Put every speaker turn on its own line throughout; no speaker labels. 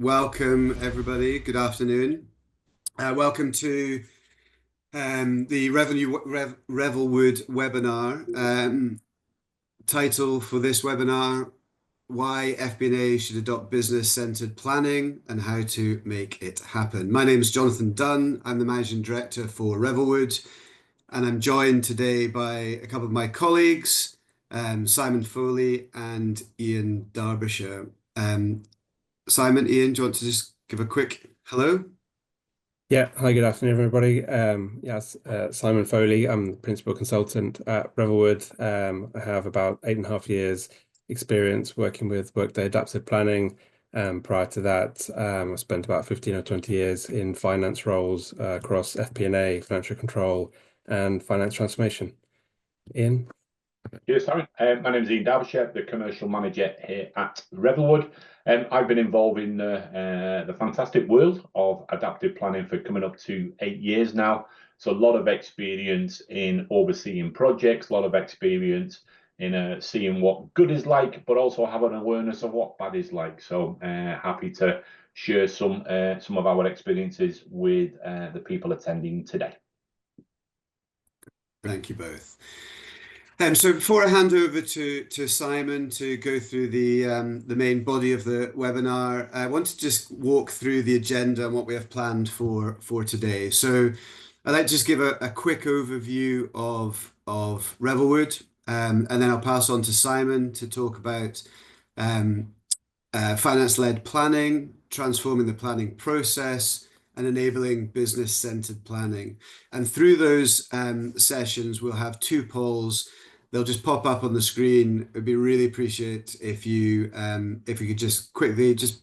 Welcome, everybody. Good afternoon. Welcome to the Revelwood webinar. Title for this webinar, Why FP&A Should Adopt Business-Centered Planning and How to Make It Happen. My name is Jonathan Dunn. I'm the Managing Director for Revelwood, and I'm joined today by a couple of my colleagues, Simon Foley and Ian Derbyshire. Simon, Ian, do you want to just give a quick hello?
Yeah, hi, good afternoon, everybody. Yes, Simon Foley. I'm the principal consultant at Revelwood. I have about 8.5 years experience working with Workday Adaptive Planning. Prior to that, I spent about 15 or 20 years in finance roles across FP&A, financial control, and finance transformation. Ian?
Yes, sorry. My name is Ian Derbyshire, the commercial manager here at Revelwood. I've been involved in the fantastic world of adaptive planning for coming up to 8 years now. So a lot of experience in overseeing projects, a lot of experience in seeing what good is like, but also have an awareness of what bad is like. So happy to share some of our experiences with the people attending today.
Thank you both. So before I hand over to Simon to go through the main body of the webinar, I want to just walk through the agenda and what we have planned for today. So I'd like to just give a quick overview of Revelwood, and then I'll pass on to Simon to talk about finance-led planning, transforming the planning process, and enabling business-centered planning. And through those sessions, we'll have 2 polls. They'll just pop up on the screen. It'd be really appreciate if you could just quickly just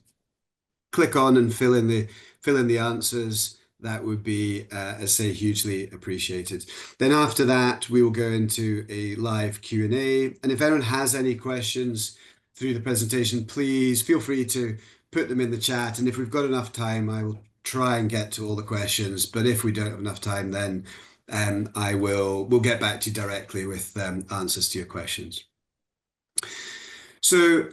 click on and fill in the answers. That would be, as I say, hugely appreciated. Then after that, we will go into a live Q&A. And if anyone has any questions through the presentation, please feel free to put them in the chat. And if we've got enough time, I will try and get to all the questions. But if we don't have enough time, then we'll get back to you directly with answers to your questions. So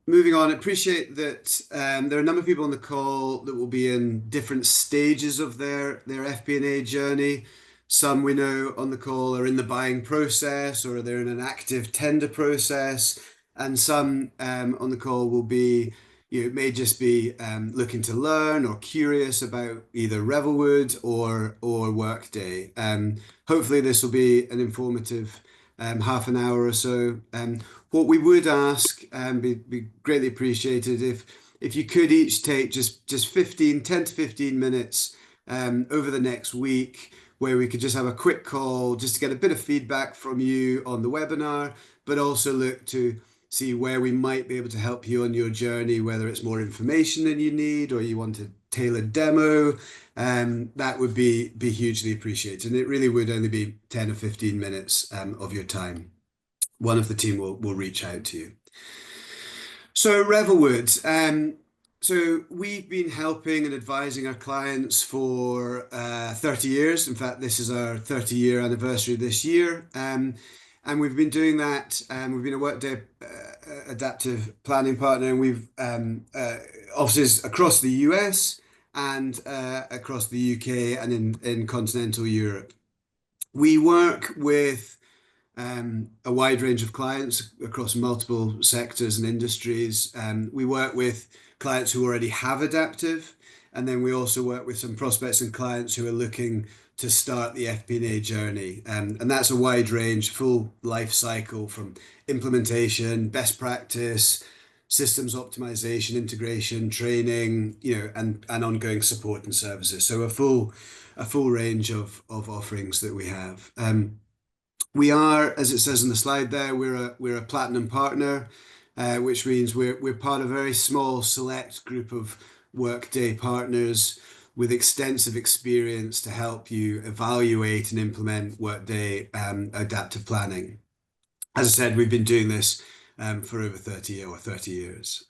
moving on, I appreciate that there are a number of people on the call that will be in different stages of their FP&A journey. Some we know on the call are in the buying process or they're in an active tender process. And some on the call will be, may just be looking to learn or curious about either Revelwood or Workday. Hopefully this will be an informative half an hour or so. What we would ask and be greatly appreciated if you could each take just 10 to 15 minutes over the next week, where we could just have a quick call just to get a bit of feedback from you on the webinar, but also look to see where we might be able to help you on your journey, whether it's more information than you need or you want a tailored demo. That would be hugely appreciated. And it really would only be 10 or 15 minutes of your time. One of the team will reach out to you. So Revelwood. So we've been helping and advising our clients for 30 years. In fact, this is our 30-year anniversary this year. And we've been doing that. We've been a Workday adaptive planning partner, and we've offices across the US and across the UK and in continental Europe. We work with a wide range of clients across multiple sectors and industries. We work with clients who already have adaptive, and then we also work with some prospects and clients who are looking to start the FP&A journey. And that's a wide range, full life cycle, from implementation, best practice, systems optimization, integration, training, and ongoing support and services. So a full range of offerings that we have. We are, as it says on the slide there, we're a platinum partner, which means we're part of a very small select group of Workday partners with extensive experience to help you evaluate and implement Workday adaptive planning. As I said, we've been doing this for over 30 years.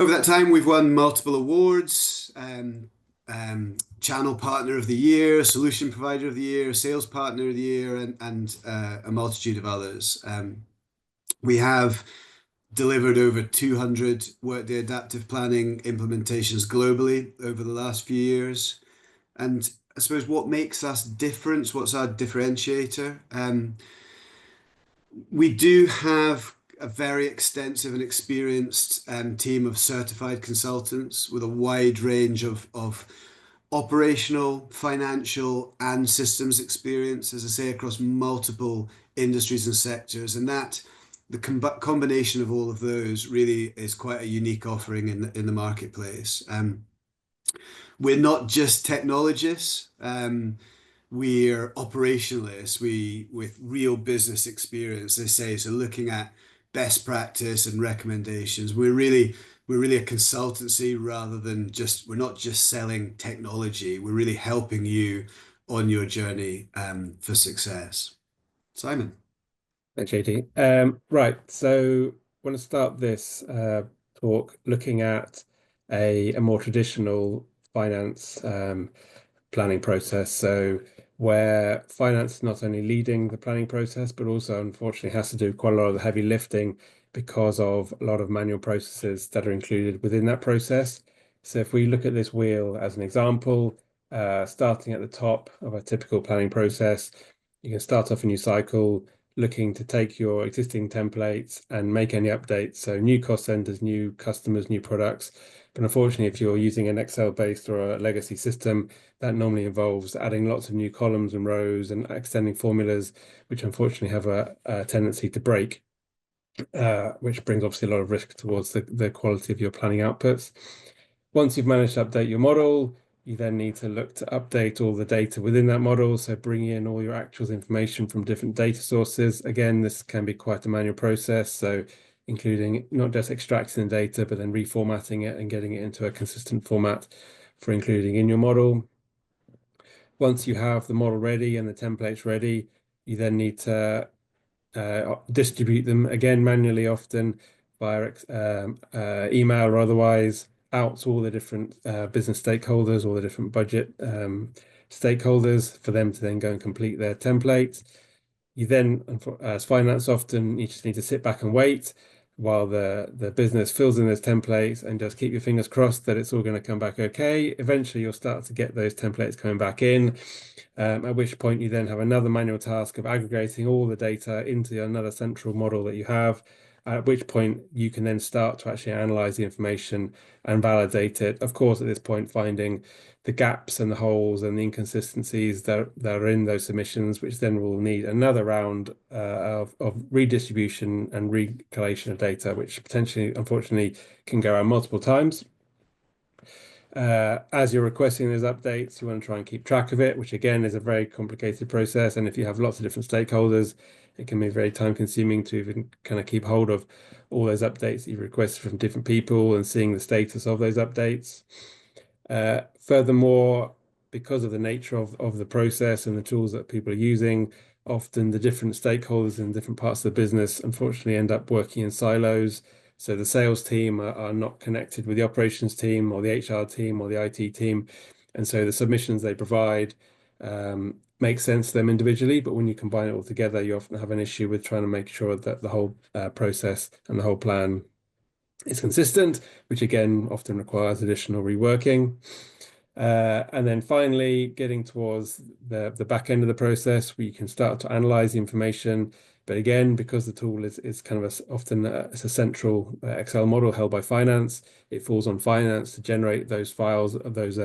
Over that time, we've won multiple awards. Channel Partner of the Year, Solution Provider of the Year, Sales Partner of the Year, and a multitude of others. We have delivered over 200 Workday Adaptive Planning implementations globally over the last few years. And I suppose what makes us different, what's our differentiator? We do have a very extensive and experienced team of certified consultants with a wide range of operational, financial, and systems experience, as I say, across multiple industries and sectors. And that the combination of all of those really is quite a unique offering in the marketplace. We're not just technologists. We're operationalists. With real business experience, they say. So looking at best practice and recommendations, we're really a consultancy rather than we're not just selling technology. We're really helping you on your journey for success. Simon.
Thanks, JT. Right, so I want to start this talk looking at a more traditional finance planning process. So where finance is not only leading the planning process, but also unfortunately has to do quite a lot of the heavy lifting because of a lot of manual processes that are included within that process. So if we look at this wheel as an example, starting at the top of a typical planning process, you can start off a new cycle looking to take your existing templates and make any updates. So new cost centers, new customers, new products. But unfortunately, if you're using an Excel-based or a legacy system, that normally involves adding lots of new columns and rows and extending formulas, which unfortunately have a tendency to break, which brings obviously a lot of risk towards the quality of your planning outputs. Once you've managed to update your model, you then need to look to update all the data within that model. So bring in all your actuals information from different data sources. Again, this can be quite a manual process. So including not just extracting the data, but then reformatting it and getting it into a consistent format for including in your model. Once you have the model ready and the templates ready, you then need to distribute them again manually, often via email or otherwise, out to all the different business stakeholders, all the different budget stakeholders, for them to then go and complete their template. You then, as finance, often you just need to sit back and wait while the business fills in those templates and just keep your fingers crossed that it's all going to come back okay. Eventually, you'll start to get those templates coming back in, at which point you then have another manual task of aggregating all the data into another central model that you have, at which point you can then start to actually analyze the information and validate it. Of course, at this point, finding the gaps and the holes and the inconsistencies that are in those submissions, which then will need another round of redistribution and recollation of data, which potentially, unfortunately, can go around multiple times. As you're requesting those updates, you want to try and keep track of it, which again is a very complicated process. And if you have lots of different stakeholders, it can be very time consuming to even kind of keep hold of all those updates that you've requested from different people and seeing the status of those updates. Furthermore, because of the nature of the process and the tools that people are using, often the different stakeholders in different parts of the business unfortunately end up working in silos. So the sales team are not connected with the operations team or the HR team or the IT team. And so the submissions they provide make sense to them individually, but when you combine it all together, you often have an issue with trying to make sure that the whole process and the whole plan is consistent, which again often requires additional reworking. And then finally, getting towards the back end of the process, where you can start to analyze the information. But again, because the tool is kind of often it's a central Excel model held by finance, it falls on finance to generate those files, those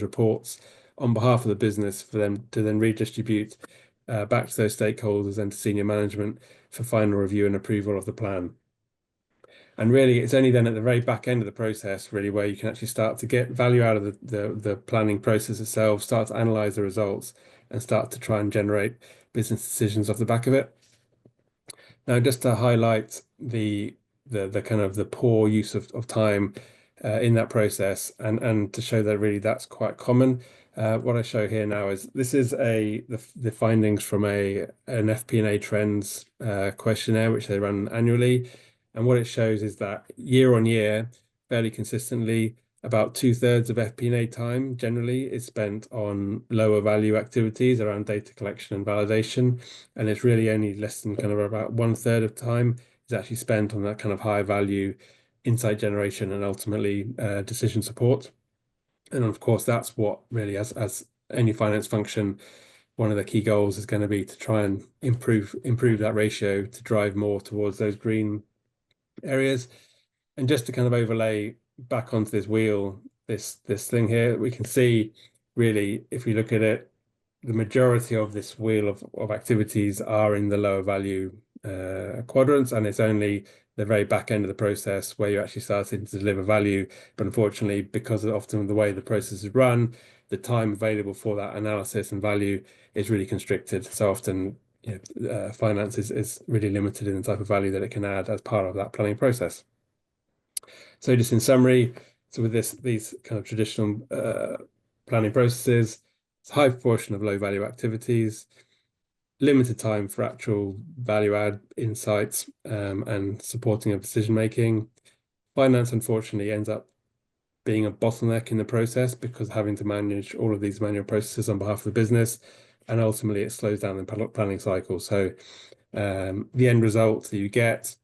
reports on behalf of the business for them to then redistribute back to those stakeholders and to senior management for final review and approval of the plan. And really, it's only then at the very back end of the process, really, where you can actually start to get value out of the planning process itself, start to analyze the results, and start to try and generate business decisions off the back of it. Now, just to highlight the kind of the poor use of time in that process, and to show that really that's quite common. What I show here now is the findings from an FP&A trends questionnaire, which they run annually. And what it shows is that year on year, fairly consistently, about 2/3 of FP&A time generally is spent on lower value activities around data collection and validation. And it's really only less than kind of about 1/3 of time is actually spent on that kind of high value insight generation and ultimately decision support. And of course, that's what really, as any finance function, one of the key goals is going to be to try and improve that ratio to drive more towards those green areas. And just to kind of overlay back onto this wheel, this thing here, we can see really, if we look at it, the majority of this wheel of activities are in the lower value quadrants, and it's only the very back end of the process where you're actually starting to deliver value. But unfortunately, because of often the way the process is run, the time available for that analysis and value is really constricted. So often, finance is really limited in the type of value that it can add as part of that planning process. So just in summary, so with these kind of traditional planning processes, it's a high proportion of low value activities, limited time for actual value add insights and supporting of decision making. Finance, unfortunately, ends up being a bottleneck in the process because having to manage all of these manual processes on behalf of the business, and ultimately it slows down the planning cycle. So the end result that you get,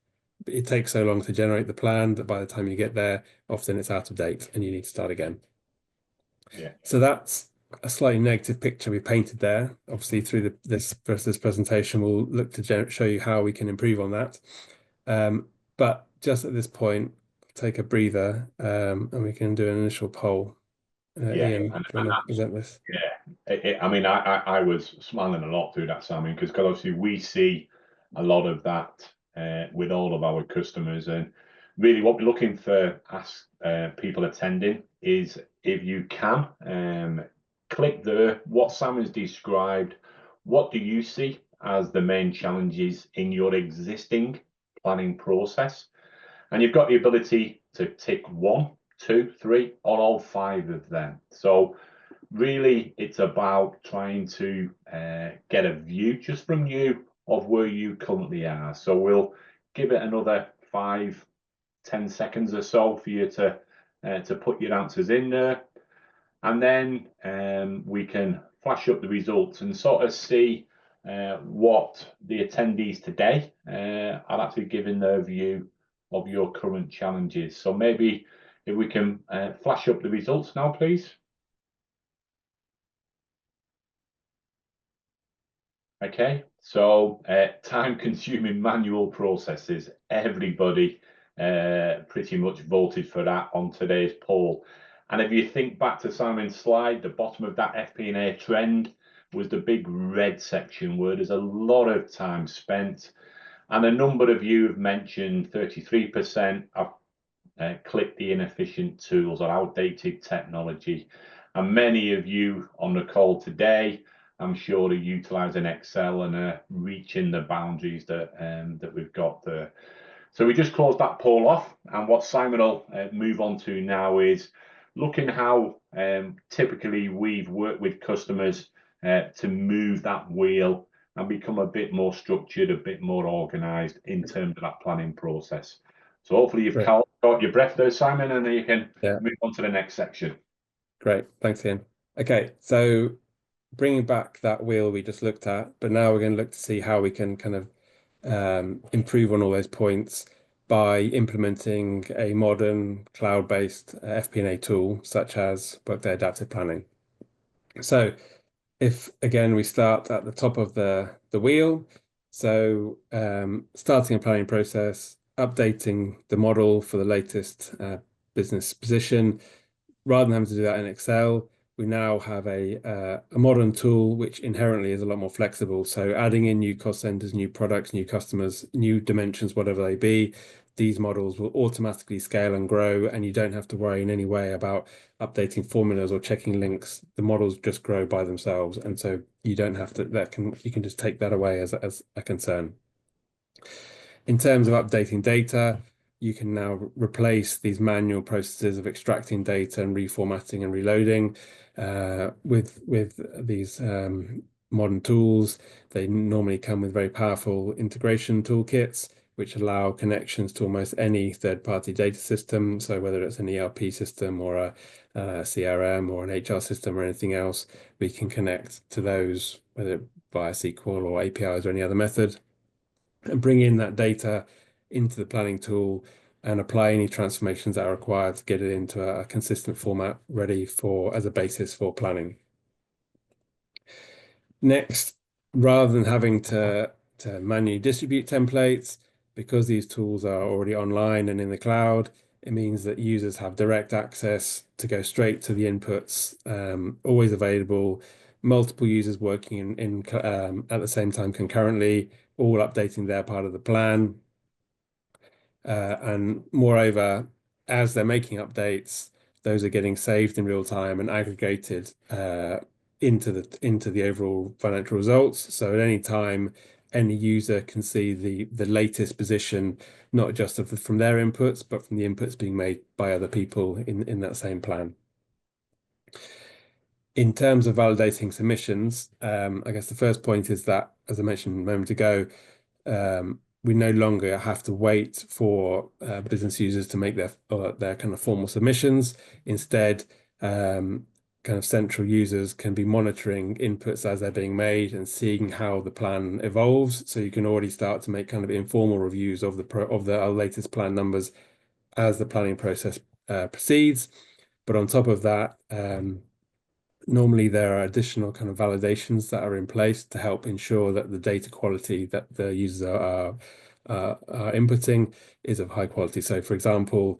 it takes so long to generate the plan that by the time you get there, often it's out of date and you need to start again.
Yeah.
So that's a slightly negative picture we painted there. Obviously, through this presentation, we'll look to show you how we can improve on that. But just at this point, take a breather and we can do an initial poll. Ian, do you want to present this?
Yeah, I mean, I was smiling a lot through that, Simon, because obviously we see a lot of that with all of our customers, and really what we're looking for as people attending is, if you can, click there, what Simon's described, what do you see as the main challenges in your existing planning process? And you've got the ability to tick 1, 2, 3, or all 5 of them. So really, it's about trying to get a view just from you of where you currently are. So we'll give it another 5-10 seconds or so for you to put your answers in there, and then we can flash up the results and sort of see what the attendees today are actually giving their view of your current challenges. So maybe if we can flash up the results now, please. Okay, so time-consuming manual processes. Everybody pretty much voted for that on today's poll. And if you think back to Simon's slide, the bottom of that FP&A trend was the big red section where there's a lot of time spent. And a number of you have mentioned 33% have clicked the inefficient tools or outdated technology. And many of you on the call today, I'm sure, are utilising Excel and are reaching the boundaries that we've got there. So we just closed that poll off, and what Simon will move on to now is looking how typically we've worked with customers to move that wheel and become a bit more structured, a bit more organised in terms of that planning process. So hopefully you've caught your breath there, Simon, and then you can move on to the next section.
Great, thanks, Ian. Okay, so bringing back that wheel we just looked at, but now we're going to look to see how we can kind of improve on all those points by implementing a modern cloud-based FP&A tool such as Workday Adaptive Planning. So if again we start at the top of the wheel, so starting a planning process, updating the model for the latest business position, rather than having to do that in Excel, we now have a modern tool which inherently is a lot more flexible. So adding in new cost centers, new products, new customers, new dimensions, whatever they be, these models will automatically scale and grow, and you don't have to worry in any way about updating formulas or checking links. The models just grow by themselves, and so you don't have to. You can just take that away as a concern. In terms of updating data, you can now replace these manual processes of extracting data and reformatting and reloading with these modern tools. They normally come with very powerful integration toolkits, which allow connections to almost any third-party data system. So whether it's an ERP system or a CRM or an HR system or anything else, we can connect to those, whether via SQL or APIs or any other method, and bring in that data into the planning tool and apply any transformations that are required to get it into a consistent format ready for as a basis for planning. Next, rather than having to manually distribute templates, because these tools are already online and in the cloud, it means that users have direct access to go straight to the inputs, always available, multiple users working at the same time concurrently, all updating their part of the plan. And moreover, as they're making updates, those are getting saved in real time and aggregated into the overall financial results. So at any time, any user can see the latest position, not just from their inputs, but from the inputs being made by other people in that same plan. In terms of validating submissions, I guess the first point is that, as I mentioned a moment ago, we no longer have to wait for business users to make their kind of formal submissions. Instead, kind of central users can be monitoring inputs as they're being made and seeing how the plan evolves. So you can already start to make kind of informal reviews of the latest plan numbers as the planning process proceeds. But on top of that, normally there are additional kind of validations that are in place to help ensure that the data quality that the users are inputting is of high quality. So for example,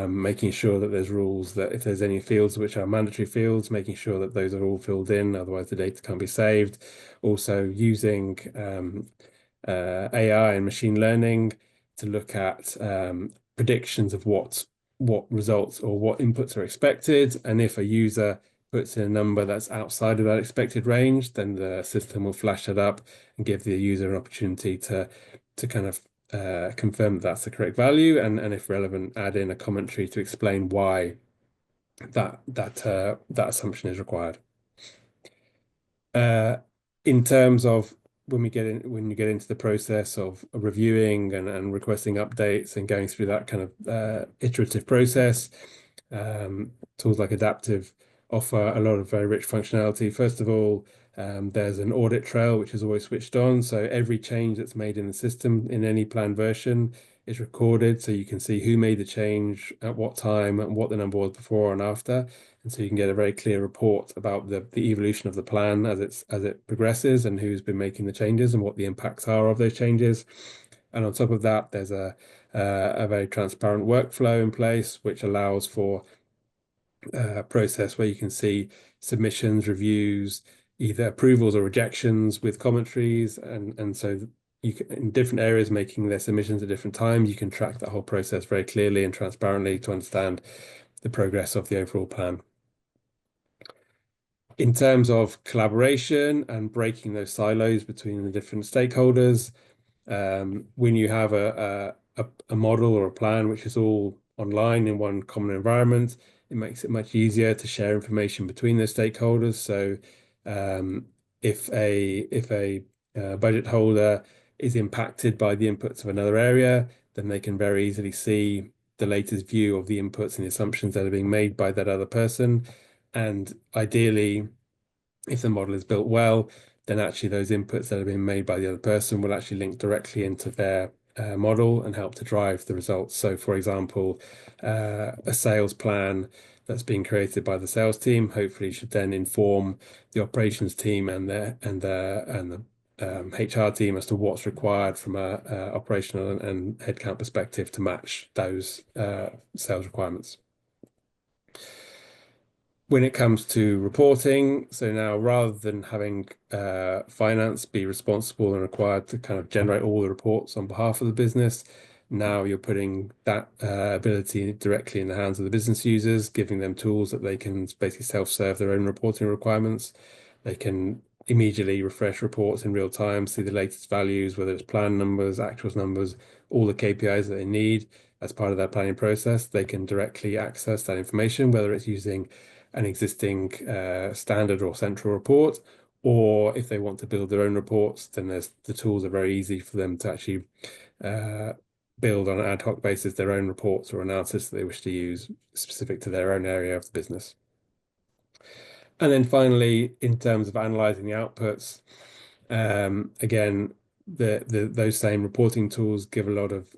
making sure that there's rules that if there's any fields which are mandatory fields, making sure that those are all filled in, otherwise the data can't be saved. Also using AI and machine learning to look at predictions of what results or what inputs are expected. And if a user puts in a number that's outside of that expected range, then the system will flash it up and give the user an opportunity to kind of confirm that that's the correct value, and if relevant, add in a commentary to explain why that assumption is required. In terms of when you get into the process of reviewing and requesting updates and going through that kind of iterative process, tools like Adaptive offer a lot of very rich functionality. First of all, there's an audit trail which is always switched on, so every change that's made in the system in any planned version is recorded, so you can see who made the change at what time and what the number was before and after, and so you can get a very clear report about the evolution of the plan as it progresses and who's been making the changes and what the impacts are of those changes. And on top of that, there's a very transparent workflow in place which allows for a process where you can see submissions, reviews, either approvals or rejections with commentaries, and so you can, in different areas making their submissions at different times, you can track that whole process very clearly and transparently to understand the progress of the overall plan. In terms of collaboration and breaking those silos between the different stakeholders, when you have a model or a plan which is all online in one common environment, it makes it much easier to share information between those stakeholders. So if a budget holder is impacted by the inputs of another area, then they can very easily see the latest view of the inputs and the assumptions that are being made by that other person. And ideally, if the model is built well, then actually those inputs that have been made by the other person will actually link directly into their model and help to drive the results. So for example, a sales plan that's being created by the sales team hopefully should then inform the operations team and the HR team as to what's required from a operational and headcount perspective to match those sales requirements. When it comes to reporting, so now rather than having finance be responsible and required to kind of generate all the reports on behalf of the business, now you're putting that ability directly in the hands of the business users, giving them tools that they can basically self-serve their own reporting requirements. They can immediately refresh reports in real time, see the latest values, whether it's plan numbers, actuals numbers, all the KPIs that they need as part of their planning process. They can directly access that information, whether it's using an existing standard or central report, or if they want to build their own reports, then the tools are very easy for them to actually build on an ad hoc basis their own reports or analysis that they wish to use specific to their own area of the business. And then finally, in terms of analyzing the outputs, again, those same reporting tools give a lot of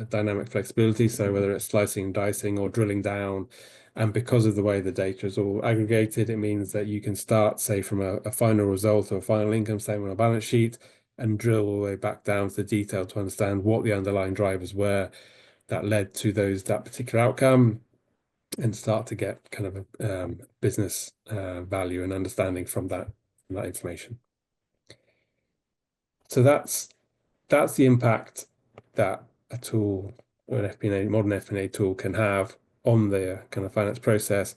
dynamic flexibility. So whether it's slicing and dicing or drilling down, and because of the way the data is all aggregated, it means that you can start, say, from a final result or a final income statement or balance sheet, and drill all the way back down to the detail to understand what the underlying drivers were that led to that particular outcome, and start to get kind of a business value and understanding from that information. So that's the impact that a tool or an FP&A, modern FP&A tool can have on the kind of finance process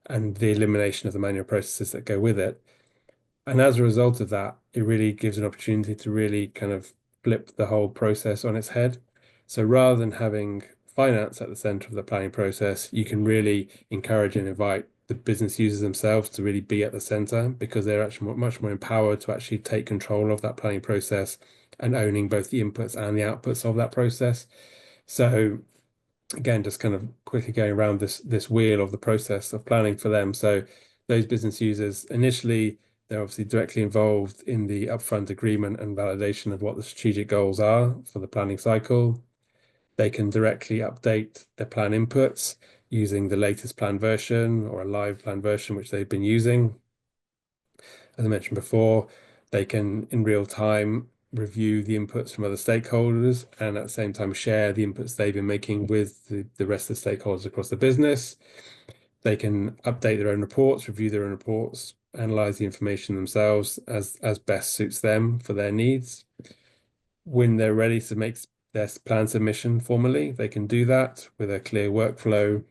and the elimination of the manual processes that go with it. And as a result of that, it really gives an opportunity to really kind of flip the whole process on its head. So rather than having finance at the center of the planning process, you can really encourage and invite the business users themselves to really be at the center, because they're actually much more empowered to actually take control of that planning process and owning both the inputs and the outputs of that process. So again, just kind of quickly going around this wheel of the process of planning for them. So those business users, initially, they're obviously directly involved in the upfront agreement and validation of what the strategic goals are for the planning cycle. They can directly update their plan inputs using the latest plan version or a live plan version, which they've been using. As I mentioned before, they can, in real time, review the inputs from other stakeholders and at the same time share the inputs they've been making with the rest of the stakeholders across the business. They can update their own reports, review their own reports, analyze the information themselves as best suits them for their needs. When they're ready to make their plan submission formally, they can do that with a clear workflow,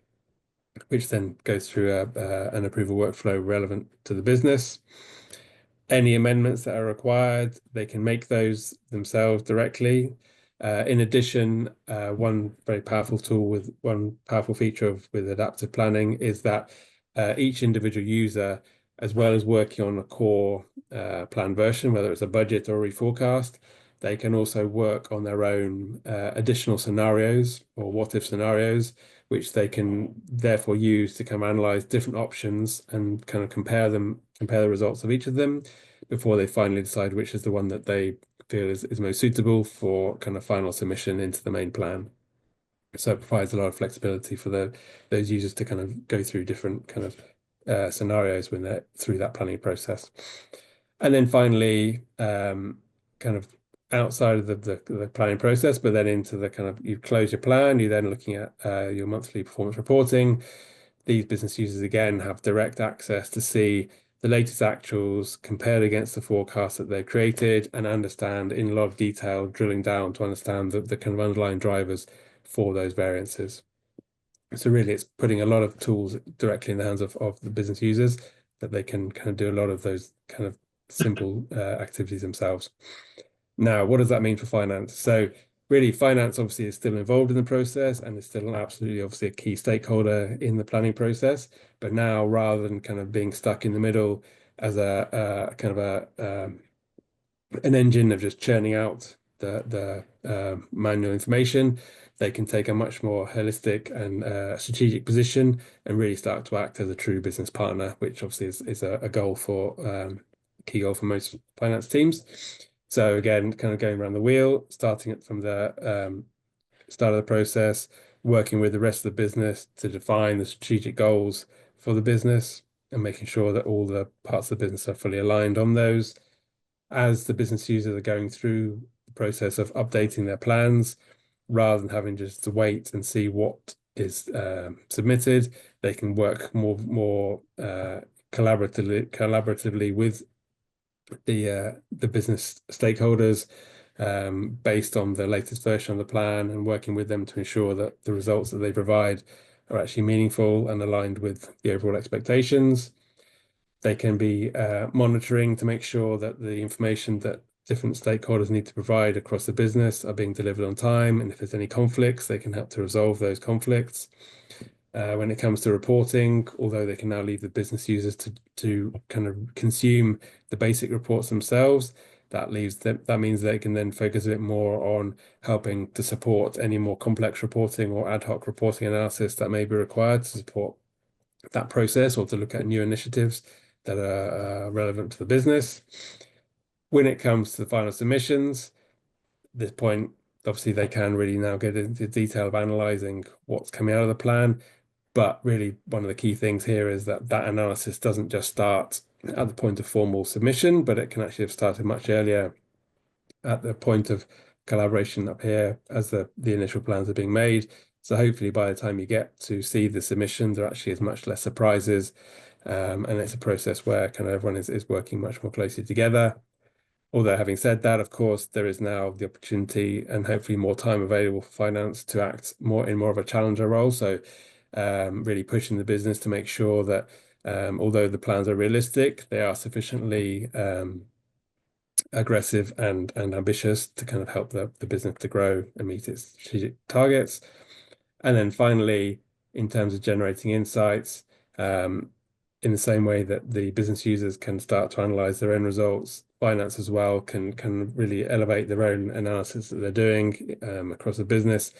which then goes through an approval workflow relevant to the business. Any amendments that are required, they can make those themselves directly. In addition, one very powerful tool with one powerful feature with adaptive planning is that each individual user, as well as working on a core plan version, whether it's a budget or a reforecast, they can also work on their own additional scenarios or what-if scenarios, which they can therefore use to kind of analyze different options and kind of compare the results of each of them before they finally decide which is the one that they feel is most suitable for kind of final submission into the main plan. So it provides a lot of flexibility for those users to kind of go through different kind of scenarios when they're through that planning process. And then finally, kind of outside of the planning process, but then into the kind of, you close your plan, you're then looking at your monthly performance reporting. These business users, again, have direct access to see the latest actuals compared against the forecast that they've created and understand in a lot of detail, drilling down to understand the kind of underlying drivers for those variances. So really, it's putting a lot of tools directly in the hands of the business users that they can kind of do a lot of those kind of simple activities themselves. Now, what does that mean for finance? So really, finance obviously is still involved in the process and is still absolutely obviously a key stakeholder in the planning process. But now, rather than kind of being stuck in the middle as a kind of an engine of just churning out the manual information, they can take a much more holistic and strategic position and really start to act as a true business partner, which obviously is a goal for key goal for most finance teams. So again, kind of going around the wheel, starting it from the start of the process, working with the rest of the business to define the strategic goals for the business and making sure that all the parts of the business are fully aligned on those. As the business users are going through the process of updating their plans, rather than having just to wait and see what is submitted, they can work more collaboratively with the business stakeholders based on the latest version of the plan and working with them to ensure that the results that they provide are actually meaningful and aligned with the overall expectations. They can be monitoring to make sure that the information that different stakeholders need to provide across the business are being delivered on time. And if there's any conflicts, they can help to resolve those conflicts. When it comes to reporting, although they can now leave the business users to kind of consume the basic reports themselves, that means they can then focus a bit more on helping to support any more complex reporting or ad hoc reporting analysis that may be required to support that process or to look at new initiatives that are relevant to the business. When it comes to the final submissions, at this point, obviously they can really now get into detail of analysing what's coming out of the plan. But really, one of the key things here is that that analysis doesn't just start at the point of formal submission, but it can actually have started much earlier at the point of collaboration up here as the initial plans are being made. So hopefully by the time you get to see the submissions, there actually is much less surprises. And it's a process where kind of everyone is working much more closely together. Although having said that, of course, there is now the opportunity and hopefully more time available for finance to act more of a challenger role. So really pushing the business to make sure that although the plans are realistic, they are sufficiently aggressive and ambitious to kind of help the business to grow and meet its strategic targets. And then finally, in terms of generating insights, in the same way that the business users can start to analyze their own results, finance as well can really elevate their own analysis that they're doing across the business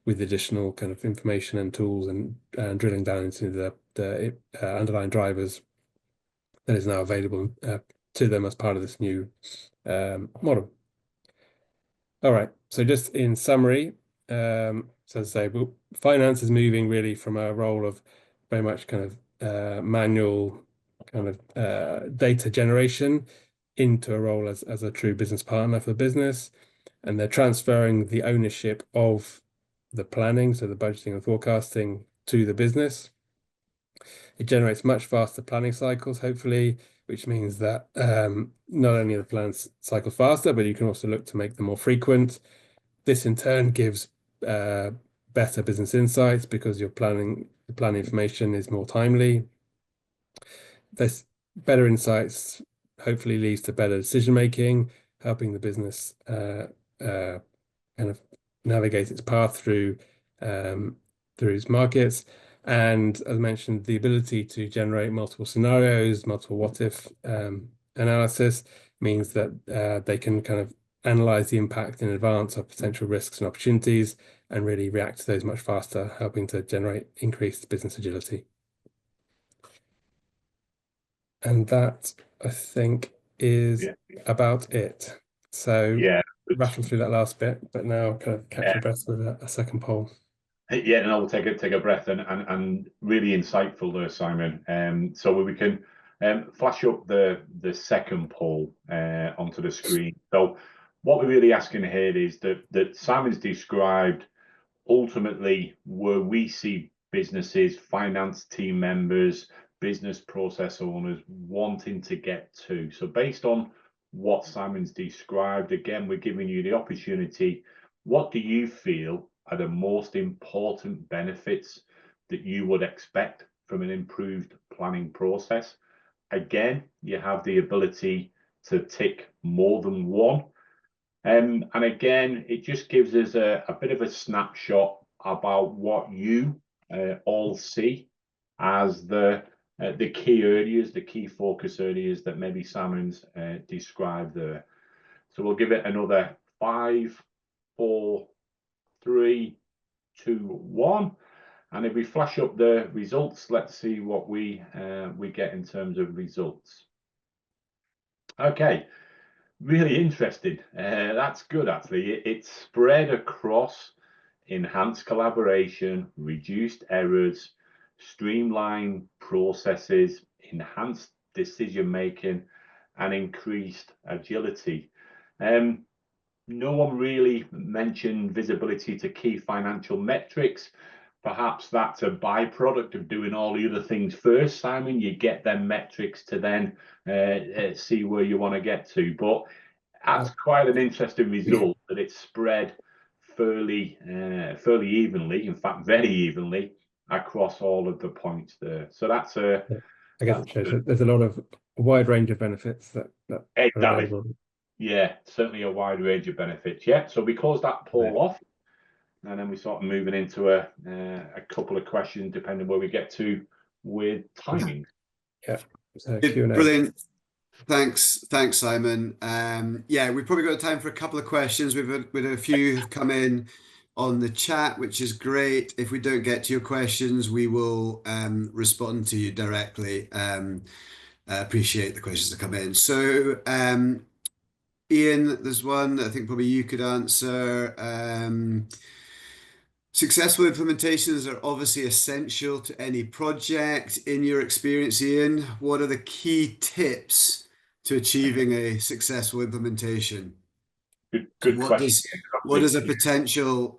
with additional kind of information and tools and drilling down into the underlying drivers that is now available to them as part of this new model. All right, so just in summary, so as I say, finance is moving really from a role of very much kind of manual kind of data generation into a role as a true business partner for the business. And they're transferring the ownership of the planning, so the budgeting and forecasting, to the business. It generates much faster planning cycles, hopefully, which means that not only are the plans cycle faster, but you can also look to make them more frequent. This in turn gives better business insights because the planning information is more timely. This better insights hopefully leads to better decision making, helping the business kind of navigate its path through its markets. And as mentioned, the ability to generate multiple scenarios, multiple what if analysis means that they can kind of analyze the impact in advance of potential risks and opportunities and really react to those much faster, helping to generate increased business agility. And that, I think, is about it. So rattle through that last bit, but now kind of catch your breath with a second poll.
Yeah, and I'll take a breath and really insightful there, Simon. So we can flash up the second poll onto the screen. So what we're really asking here is that Simon's described ultimately where we see businesses, finance team members, business process owners wanting to get to. So based on what Simon's described, again, we're giving you the opportunity. What do you feel are the most important benefits that you would expect from an improved planning process? Again, you have the ability to tick more than one. And again, it just gives us a bit of a snapshot about what you all see as the key areas, the key focus areas that maybe Simon's described there. So we'll give it another 5, 4, 3, 2, 1. And if we flash up the results, let's see what we get in terms of results. Okay. Really interesting. That's good, actually. It's spread across enhanced collaboration, reduced errors, streamlined processes, enhanced decision making, and increased agility. No one really mentioned visibility to key financial metrics. Perhaps that's a byproduct of doing all the other things first, Simon. You get them metrics to then see where you want to get to. But that's quite an interesting result that it's spread fairly evenly, in fact, very evenly across all of the points there. So that's
I guess it shows that there's a wide range of benefits that are available.
Yeah, certainly a wide range of benefits. Yeah, so we close that poll off. And then we sort of moving into a couple of questions, depending where we get to with timing.
Yeah,
brilliant. Thanks, Simon. Yeah, we've probably got time for a couple of questions. We've had a few have come in on the chat, which is great. If we don't get to your questions, we will respond to you directly. I appreciate the questions that come in. So Ian, there's one that I think probably you could answer. Successful implementations are obviously essential to any project. In your experience, Ian, what are the key tips to achieving a successful implementation? So
Good question.
what
Yeah,
does a potential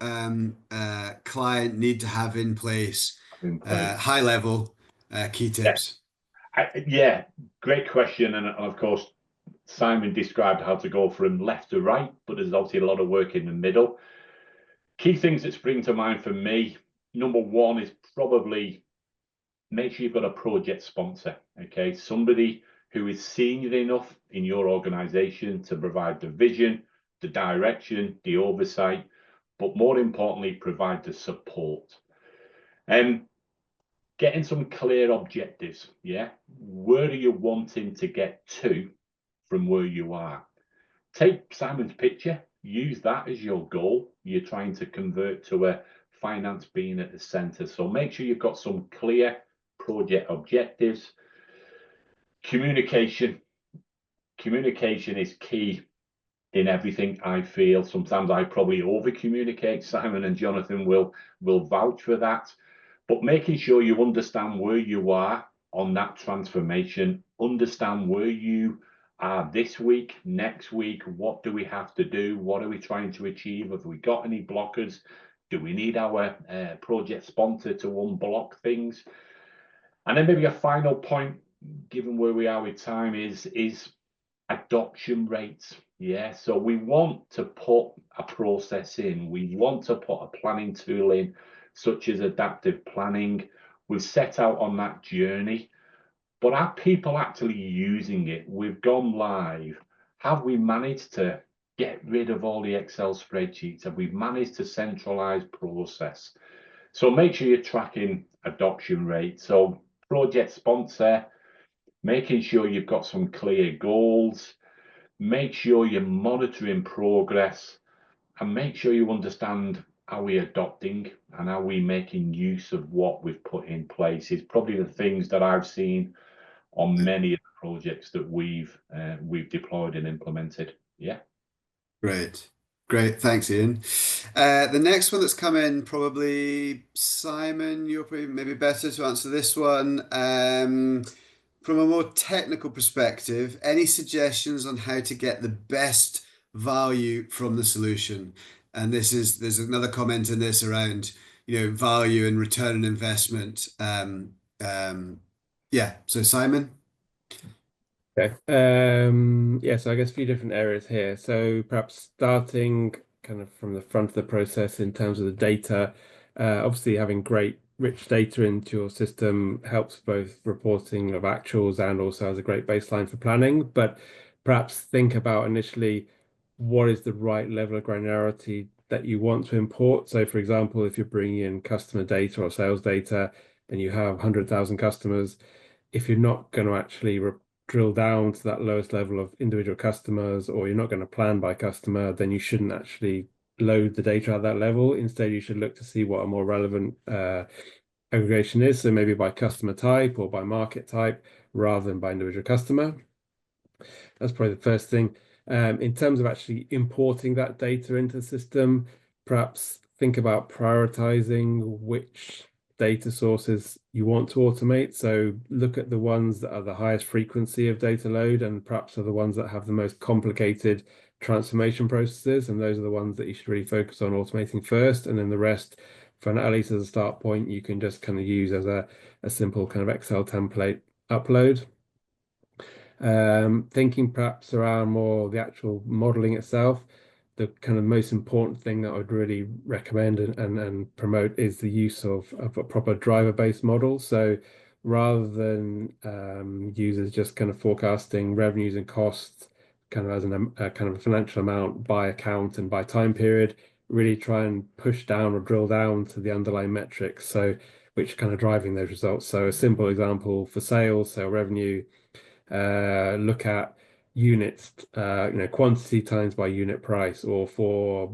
client need to have in place?
in place.
High level key
Yeah,
tips.
yeah, great question. And of course, Simon described how to go from left to right, but there's obviously a lot of work in the middle. Key things that spring to mind for me, number one is probably make sure you've got a project sponsor, okay? Somebody who is senior enough in your organization to provide the vision, the direction, the oversight, but more importantly, provide the support. Getting some clear objectives, yeah? Where are you wanting to get to from where you are? Take Simon's picture, use that as your goal. You're trying to convert to a finance being at the center. So make sure you've got some clear project objectives. Communication. Communication is key in everything, I feel. Sometimes I probably over communicate. Simon and Jonathan will vouch for that. But making sure you understand where you are on that transformation, understand where you are this week, next week, what do we have to do? What are we trying to achieve? Have we got any blockers? Do we need our project sponsor to unblock things? And then maybe a final point, given where we are with time, is adoption rates. Yeah, so we want to put a process in, we want to put a planning tool in, such as adaptive planning. We've set out on that journey, but are people actually using it? We've gone live. Have we managed to get rid of all the Excel spreadsheets? Have we managed to centralize process? So make sure you're tracking adoption rate. So project sponsor, making sure you've got some clear goals, make sure you're monitoring progress, and make sure you understand how we're adopting and how we making use of what we've put in place is probably the things that I've seen on many of the projects that we've deployed and implemented. Yeah.
Great. Great. Thanks, Ian. The next one that's come in, probably Simon, you're probably maybe better to answer this one. From a more technical perspective, any suggestions on how to get the best value from the solution? And there's another comment in this around, value and return on investment. Yeah. So Simon.
Okay. Yeah, so I guess a few different areas here. So perhaps starting kind of from the front of the process in terms of the data. Obviously, having great rich data into your system helps both reporting of actuals and also as a great baseline for planning. But perhaps think about initially what is the right level of granularity that you want to import. So, for example, if you're bringing in customer data or sales data and you have 100,000 customers, if you're not going to actually drill down to that lowest level of individual customers, or you're not going to plan by customer, then you shouldn't actually load the data at that level. Instead, you should look to see what a more relevant aggregation is. So maybe by customer type or by market type rather than by individual customer. That's probably the first thing. In terms of actually importing that data into the system, perhaps think about prioritizing which data sources you want to automate. So look at the ones that are the highest frequency of data load and perhaps are the ones that have the most complicated transformation processes. And those are the ones that you should really focus on automating first. And then the rest, for at least as a start point, you can just kind of use as a simple kind of Excel template upload. Thinking perhaps around more the actual modeling itself, the kind of most important thing that I would really recommend and promote is the use of a proper driver-based model. So rather than users just kind of forecasting revenues and costs kind of as a kind of a financial amount by account and by time period, really try and push down or drill down to the underlying metrics. So which kind of driving those results. So a simple example for sales, so revenue, look at units, quantity times by unit price, or for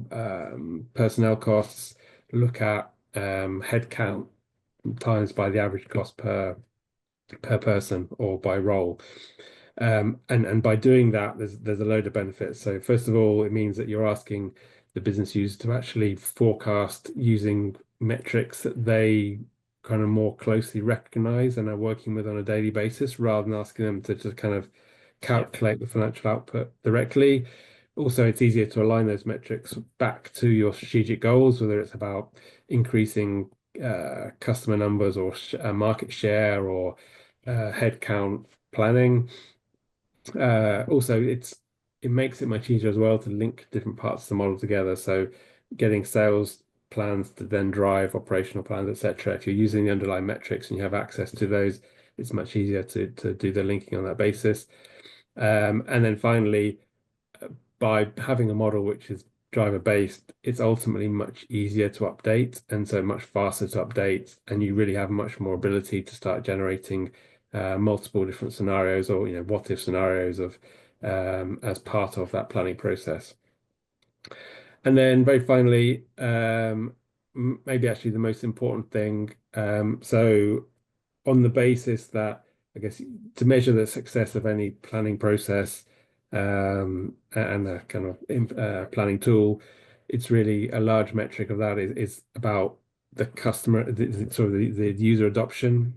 personnel costs, look at headcount times by the average cost per person or by role. And by doing that, there's a load of benefits. So first of all, it means that you're asking the business user to actually forecast using metrics that they kind of more closely recognize and are working with on a daily basis, rather than asking them to just kind of calculate the financial output directly. Also, it's easier to align those metrics back to your strategic goals, whether it's about increasing customer numbers or market share or headcount planning. Also, it makes it much easier as well to link different parts of the model together. So getting sales plans to then drive operational plans, etc. If you're using the underlying metrics and you have access to those, it's much easier to do the linking on that basis. And then finally, by having a model which is driver based, it's ultimately much easier to update and so much faster to update, and you really have much more ability to start generating multiple different scenarios, or what if scenarios of as part of that planning process. And then very finally, maybe actually the most important thing, so on the basis that, I guess, to measure the success of any planning process and a kind of planning tool, it's really a large metric of that is about the customer, sort of the user adoption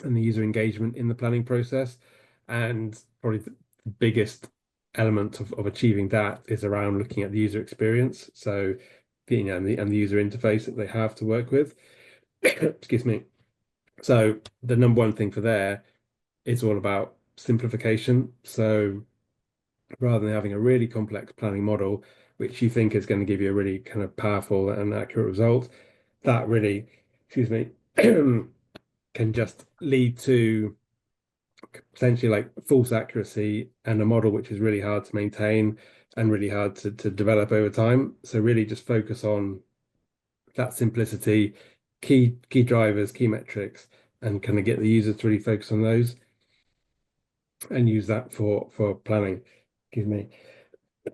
and the user engagement in the planning process. And probably the biggest element of achieving that is around looking at the user experience. So, and the user interface that they have to work with. Excuse me. So the number one thing for there is all about simplification. So rather than having a really complex planning model, which you think is going to give you a really kind of powerful and accurate result, that really, excuse me, can just lead to potentially like false accuracy and a model which is really hard to maintain and really hard to develop over time. So really just focus on that simplicity, key drivers, key metrics, and kind of get the user to really focus on those and use that for planning. Excuse me.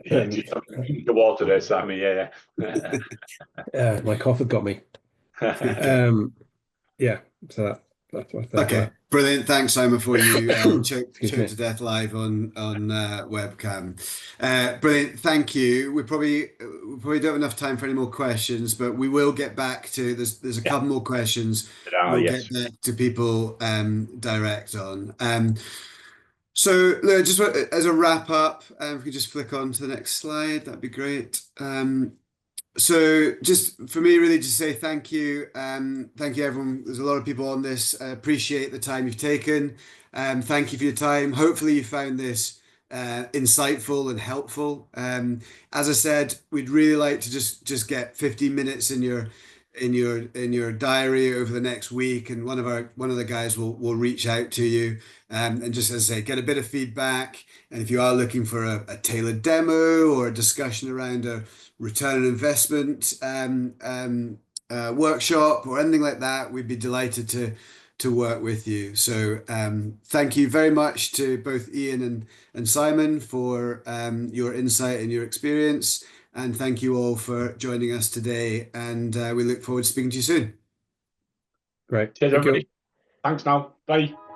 Just drink the water there, Sammy. Yeah.
My cough has got me. Yeah, so that's what I
Okay, brilliant. Thanks, Simon, before you choked
Excuse me.
to death live on webcam. Brilliant, thank you. We probably don't have enough time for any more questions, but we will get back to there's a couple more questions. We'll
Yes.
get back to people direct on. So look, just as a wrap up, if we could just flick on to the next slide, that'd be great. So just for me, really, just say thank you. Thank you, everyone. There's a lot of people on this. Appreciate the time you've taken. Thank you for your time. Hopefully you found this insightful and helpful. As I said, we'd really like to just get 15 minutes in your diary over the next week, and one of the guys will reach out to you and just, as I say, get a bit of feedback. And if you are looking for a tailored demo or a discussion around a return on investment workshop or anything like that, we'd be delighted to work with you. So thank you very much to both Ian and Simon for your insight and your experience. And thank you all for joining us today. And we look forward to speaking to you soon.
Great.
Cheers,
Thank you.
everybody. Thanks now. Bye.